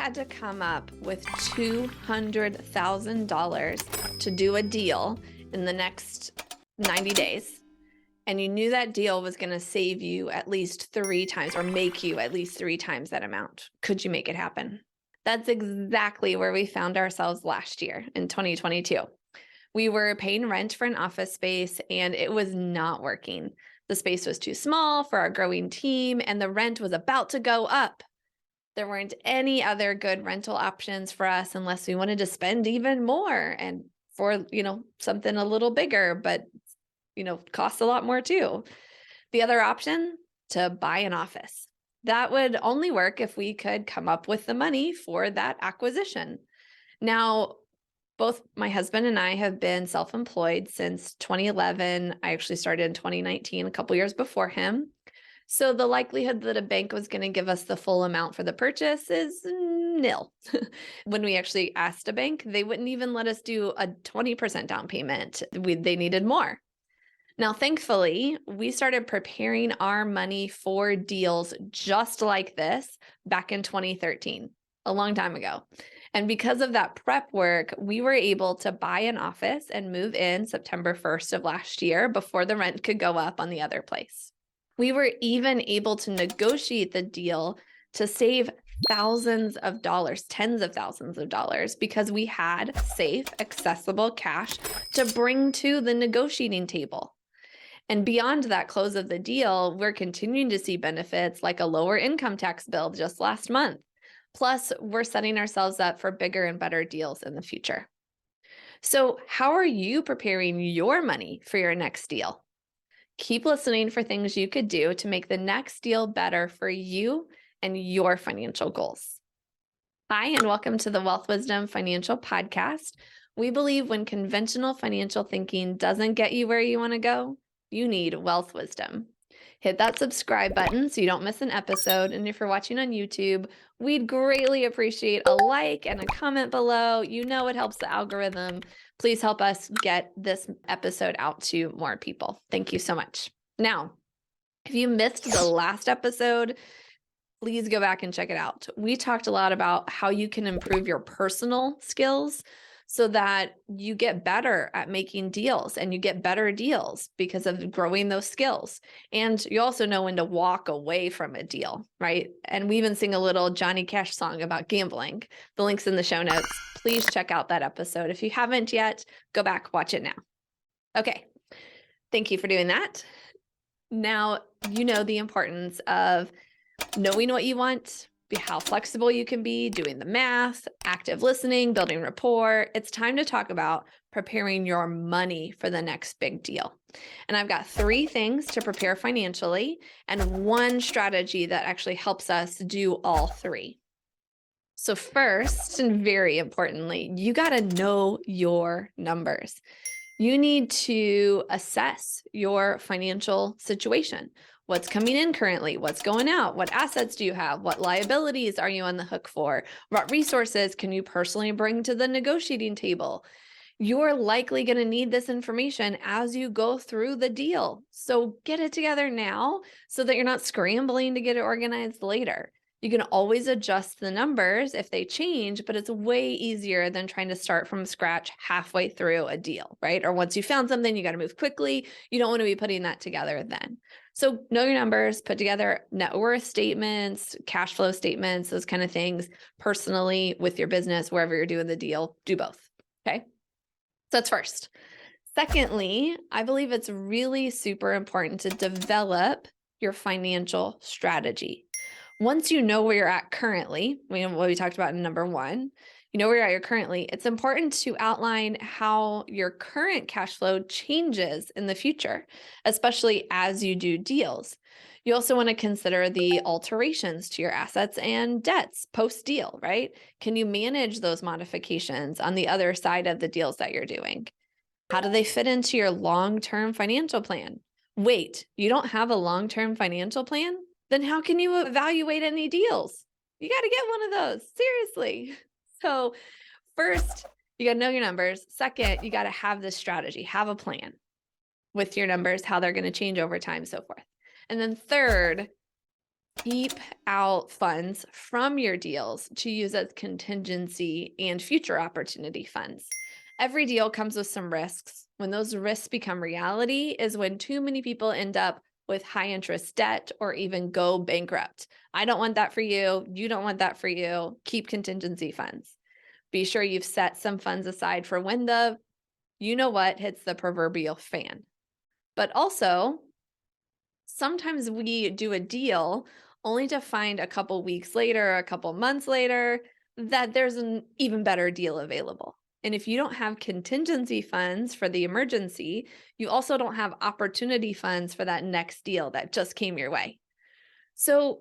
had to come up with $200,000 to do a deal in the next 90 days, and you knew that deal was going to save you at least 3 times or make you at least 3 times that amount, could you make it happen? That's exactly where we found ourselves last year in 2022. We were paying rent for an office space and it was not working. The space was too small for our growing team and the rent was about to go up. There weren't any other good rental options for us unless we wanted to spend even more and for, something a little bigger, but, costs a lot more too. The other option, to buy an office. That would only work if we could come up with the money for that acquisition. Now, both my husband and I have been self-employed since 2011. I actually started in 2019, a couple years before him. So the likelihood that a bank was going to give us the full amount for the purchase is nil. When we actually asked a bank, they wouldn't even let us do a 20% down payment. They needed more. Now, thankfully, we started preparing our money for deals just like this back in 2013, a long time ago. And because of that prep work, we were able to buy an office and move in September 1st of last year before the rent could go up on the other place. We were even able to negotiate the deal to save thousands of dollars, tens of thousands of dollars, because we had safe, accessible cash to bring to the negotiating table. And beyond that close of the deal, we're continuing to see benefits like a lower income tax bill just last month. Plus, we're setting ourselves up for bigger and better deals in the future. So how are you preparing your money for your next deal? Keep listening for things you could do to make the next deal better for you and your financial goals. Hi, and welcome to the Wealth Wisdom Financial Podcast. We believe when conventional financial thinking doesn't get you where you want to go, you need wealth wisdom. Hit that subscribe button so you don't miss an episode. And if you're watching on YouTube, we'd greatly appreciate a like and a comment below. You know it helps the algorithm. Please help us get this episode out to more people. Thank you so much. Now, if you missed the last episode, please go back and check it out. We talked a lot about how you can improve your personal skills so that you get better at making deals and you get better deals because of growing those skills. And you also know when to walk away from a deal, right? And we even sing a little Johnny Cash song about gambling. The link's in the show notes. Please check out that episode. If you haven't yet, go back, watch it now. Okay. Thank you for doing that. Now, you know the importance of knowing what you want, how flexible you can be, doing the math, active listening, building rapport. It's time to talk about preparing your money for the next big deal. And I've got 3 things to prepare financially and 1 strategy that actually helps us do all 3. So first, and very importantly, you got to know your numbers. You need to assess your financial situation. What's coming in currently? What's going out? What assets do you have? What liabilities are you on the hook for? What resources can you personally bring to the negotiating table? You're likely going to need this information as you go through the deal. So get it together now so that you're not scrambling to get it organized later. You can always adjust the numbers if they change, but it's way easier than trying to start from scratch halfway through a deal, right? Or once you found something, you got to move quickly. You don't want to be putting that together then. So know your numbers, put together net worth statements, cash flow statements, those kind of things personally with your business, wherever you're doing the deal, do both. Okay. So that's first. Secondly, I believe it's really super important to develop your financial strategy. Once you know where you're at currently, what we talked about in number 1, you know where you're at currently, it's important to outline how your current cash flow changes in the future, especially as you do deals. You also want to consider the alterations to your assets and debts post-deal, right? Can you manage those modifications on the other side of the deals that you're doing? How do they fit into your long-term financial plan? Wait, you don't have a long-term financial plan? Then how can you evaluate any deals? You got to get one of those. Seriously. So first, you got to know your numbers. Second, you got to have this strategy, have a plan with your numbers, how they're going to change over time, so forth. And then third, Keep out funds from your deals to use as contingency and future opportunity funds. Every deal comes with some risks. When those risks become reality is when too many people end up with high interest debt or even go bankrupt. I don't want that for you. You don't want that for you. Keep contingency funds. Be sure you've set some funds aside for when the you know what hits the proverbial fan. But also, sometimes we do a deal only to find a couple weeks later, a couple months later, that there's an even better deal available. And if you don't have contingency funds for the emergency, you also don't have opportunity funds for that next deal that just came your way. So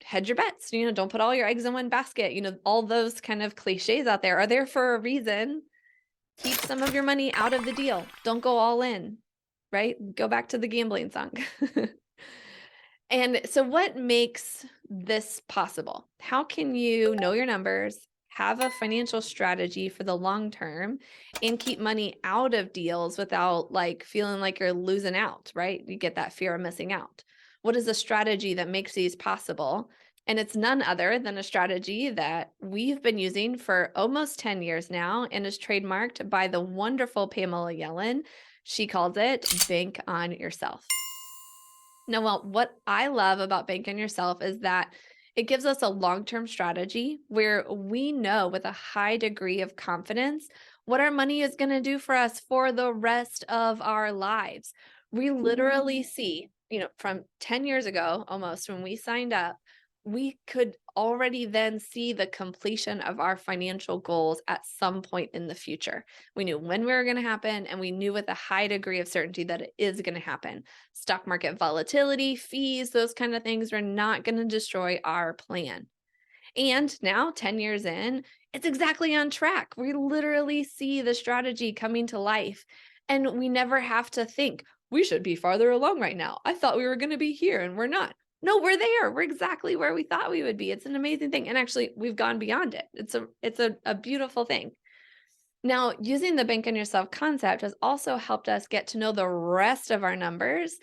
hedge your bets, don't put all your eggs in one basket. All those kind of cliches out there are there for a reason. Keep some of your money out of the deal. Don't go all in, right? Go back to the gambling song. And so what makes this possible? How can you know your numbers, have a financial strategy for the long term, and keep money out of deals without feeling like you're losing out, right? You get that fear of missing out. What is a strategy that makes these possible? And it's none other than a strategy that we've been using for almost 10 years now and is trademarked by the wonderful Pamela Yellen. She calls it Bank on Yourself. Now, well, what I love about Bank on Yourself is that it gives us a long-term strategy where we know with a high degree of confidence what our money is going to do for us for the rest of our lives. We literally see, from 10 years ago almost when we signed up, we could already then see the completion of our financial goals at some point in the future. We knew when we were going to happen, and we knew with a high degree of certainty that it is going to happen. Stock market volatility, fees, those kind of things are not going to destroy our plan. And now, 10 years in, it's exactly on track. We literally see the strategy coming to life, and we never have to think, we should be farther along right now. I thought we were going to be here, and we're not. No, we're there. We're exactly where we thought we would be. It's an amazing thing. And actually, we've gone beyond it. It's a beautiful thing. Now, using the Bank on Yourself concept has also helped us get to know the rest of our numbers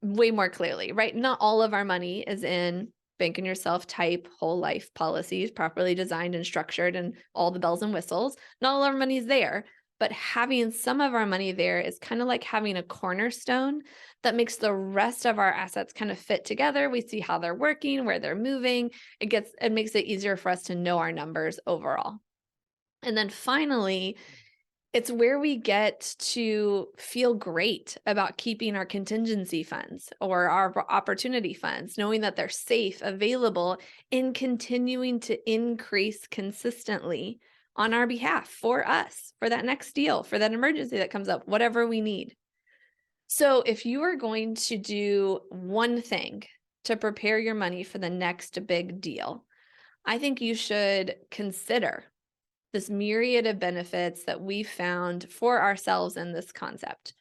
way more clearly, right? Not all of our money is in Bank on Yourself type whole life policies, properly designed and structured and all the bells and whistles. Not all our money is there, but having some of our money there is kind of like having a cornerstone that makes the rest of our assets kind of fit together. We see how they're working, where they're moving. It makes it easier for us to know our numbers overall. And then finally, it's where we get to feel great about keeping our contingency funds or our opportunity funds, knowing that they're safe, available, and continuing to increase consistently on our behalf for us, for that next deal, for that emergency that comes up, whatever we need. So if you are going to do one thing to prepare your money for the next big deal, I think you should consider this myriad of benefits that we found for ourselves in this concept.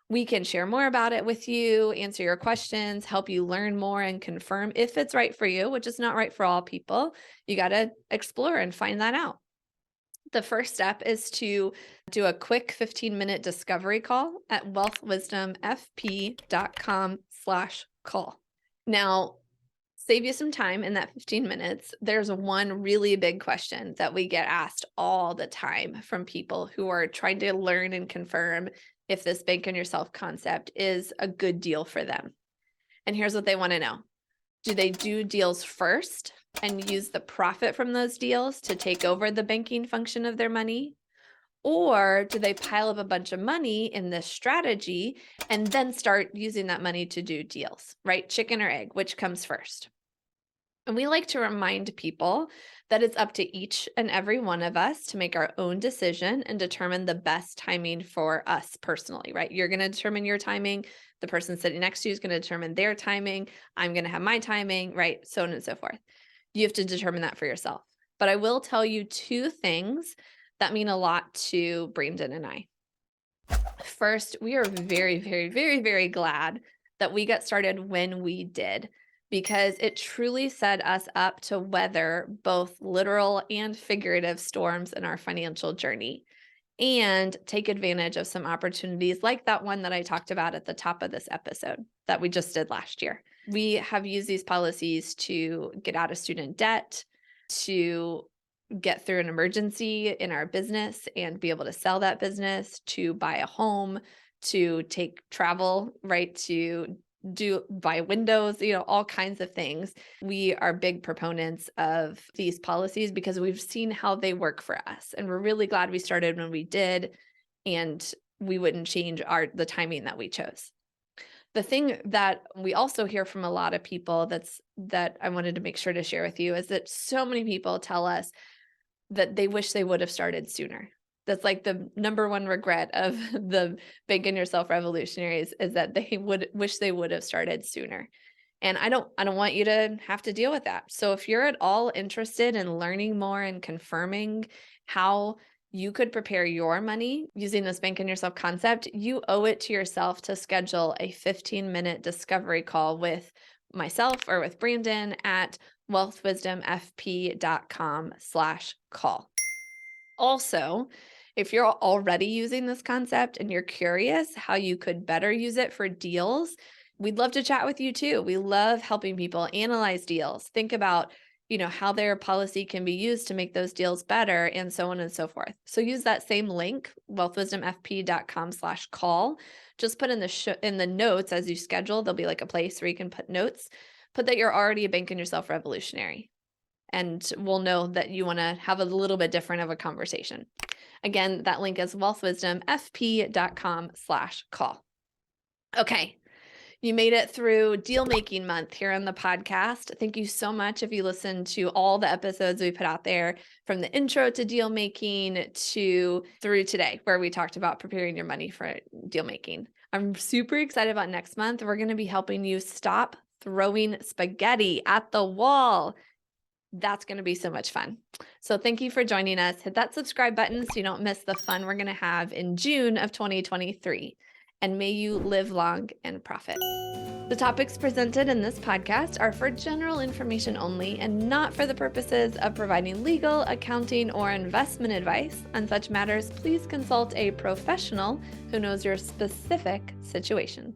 We can share more about it with you, answer your questions, help you learn more, and confirm if it's right for you, which is not right for all people. You got to explore and find that out. The first step is to do a quick 15-minute discovery call at wealthwisdomfp.com/call. Now, save you some time in that 15 minutes. There's one really big question that we get asked all the time from people who are trying to learn and confirm if this Bank on Yourself concept is a good deal for them. And here's what they want to know. Do they do deals first and use the profit from those deals to take over the banking function of their money? Or do they pile up a bunch of money in this strategy and then start using that money to do deals, right? Chicken or egg, which comes first? And we like to remind people that it's up to each and every one of us to make our own decision and determine the best timing for us personally, right? You're going to determine your timing. The person sitting next to you is going to determine their timing. I'm going to have my timing, right? So on and so forth. You have to determine that for yourself. But I will tell you two things that mean a lot to Brandon and I. First, we are very, very, very, very glad that we got started when we did, because it truly set us up to weather both literal and figurative storms in our financial journey and take advantage of some opportunities like that one that I talked about at the top of this episode that we just did last year. We have used these policies to get out of student debt, to get through an emergency in our business and be able to sell that business, to buy a home, to take travel, right? To buy windows, all kinds of things. We are big proponents of these policies because we've seen how they work for us. And we're really glad we started when we did, and we wouldn't change the timing that we chose. The thing that we also hear from a lot of people that I wanted to make sure to share with you is that so many people tell us that they wish they would have started sooner. That's like the number one regret of the Bank on Yourself revolutionaries, is that they wish they would have started sooner. And I don't want you to have to deal with that. So if you're at all interested in learning more and confirming how you could prepare your money using this Bank on Yourself concept, you owe it to yourself to schedule a 15-minute discovery call with myself or with Brandon at wealthwisdomfp.com/call. Also, if you're already using this concept and you're curious how you could better use it for deals, we'd love to chat with you too. We love helping people analyze deals, think about, how their policy can be used to make those deals better, and so on and so forth. So use that same link, wealthwisdomfp.com/call. Just put in the notes as you schedule, there'll be like a place where you can put notes. Put that you're already a Bank on Yourself revolutionary, and we'll know that you want to have a little bit different of a conversation. Again, that link is wealthwisdomfp.com/call. Okay. You made it through deal making month here on the podcast. Thank you so much if you listened to all the episodes we put out there, from the intro to deal making to through today, where we talked about preparing your money for deal making. I'm super excited about next month. We're going to be helping you stop throwing spaghetti at the wall. That's going to be so much fun. So thank you for joining us. Hit that subscribe button so you don't miss the fun we're going to have in June of 2023. And may you live long and profit. The topics presented in this podcast are for general information only and not for the purposes of providing legal, accounting, or investment advice. On such matters, please consult a professional who knows your specific situation.